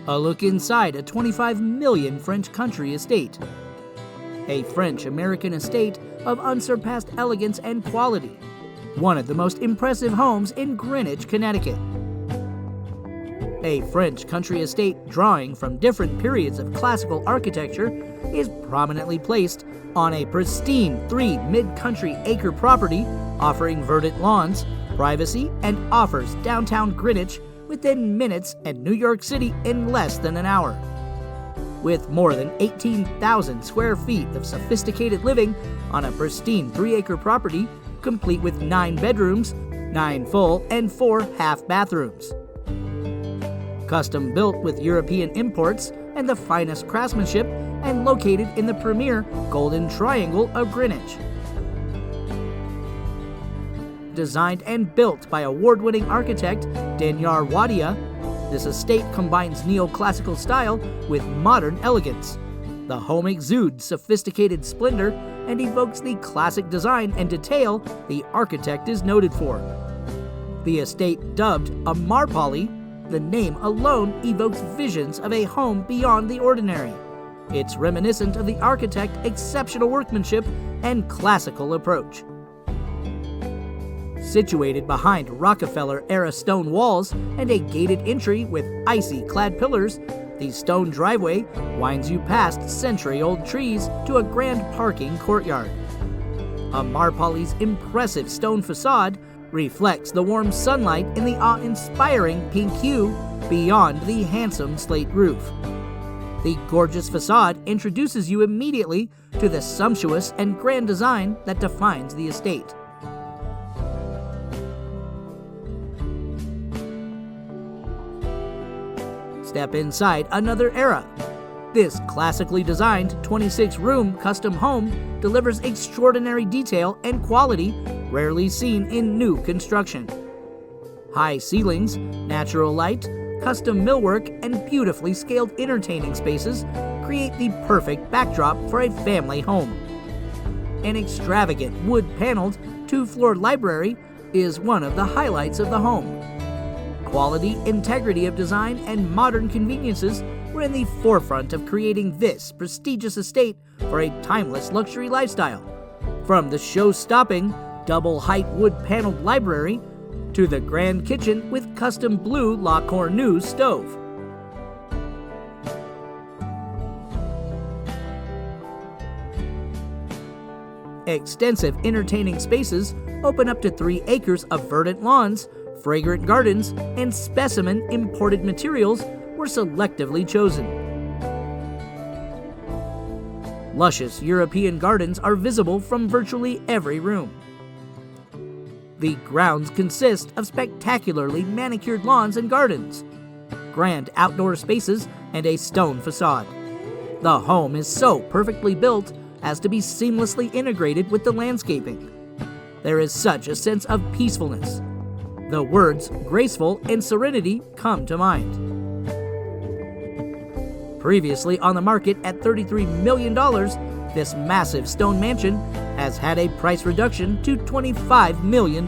A look inside a 25 million French country estate. A French-American estate of unsurpassed elegance and quality. One of the most impressive homes in Greenwich, Connecticut. A French country estate drawing from different periods of classical architecture is prominently placed on a pristine 3 mid-country acre property offering verdant lawns, privacy, and offers downtown Greenwich within minutes and New York City in less than an hour. With more than 18,000 square feet of sophisticated living on a pristine 3-acre property, complete with 9 bedrooms, 9 full and 4 half bathrooms. Custom built with European imports and the finest craftsmanship, and located in the premier Golden Triangle of Greenwich. Designed and built by award-winning architect Dinyar Wadia, this estate combines neoclassical style with modern elegance. The home exudes sophisticated splendor and evokes the classic design and detail the architect is noted for. The estate, dubbed a Marpoli, the name alone evokes visions of a home beyond the ordinary. It's reminiscent of the architect's exceptional workmanship and classical approach. Situated behind Rockefeller-era stone walls and a gated entry with icy-clad pillars, the stone driveway winds you past century-old trees to a grand parking courtyard. A Marpoli's impressive stone facade reflects the warm sunlight in the awe-inspiring pink hue beyond the handsome slate roof. The gorgeous facade introduces you immediately to the sumptuous and grand design that defines the estate. Step inside another era. This classically designed 26-room custom home delivers extraordinary detail and quality rarely seen in new construction. High ceilings, natural light, custom millwork, and beautifully scaled entertaining spaces create the perfect backdrop for a family home. An extravagant wood-paneled 2-floor library is one of the highlights of the home. Quality, integrity of design, and modern conveniences were in the forefront of creating this prestigious estate for a timeless luxury lifestyle. From the show-stopping, double-height wood-paneled library to the grand kitchen with custom blue La Cornue stove. Extensive entertaining spaces open up to 3 acres of verdant lawns, fragrant gardens, and specimen imported materials were selectively chosen. Luscious European gardens are visible from virtually every room. The grounds consist of spectacularly manicured lawns and gardens, grand outdoor spaces, and a stone facade. The home is so perfectly built as to be seamlessly integrated with the landscaping. There is such a sense of peacefulness. The words graceful and serenity come to mind. Previously on the market at $33 million, this massive stone mansion has had a price reduction to $25 million.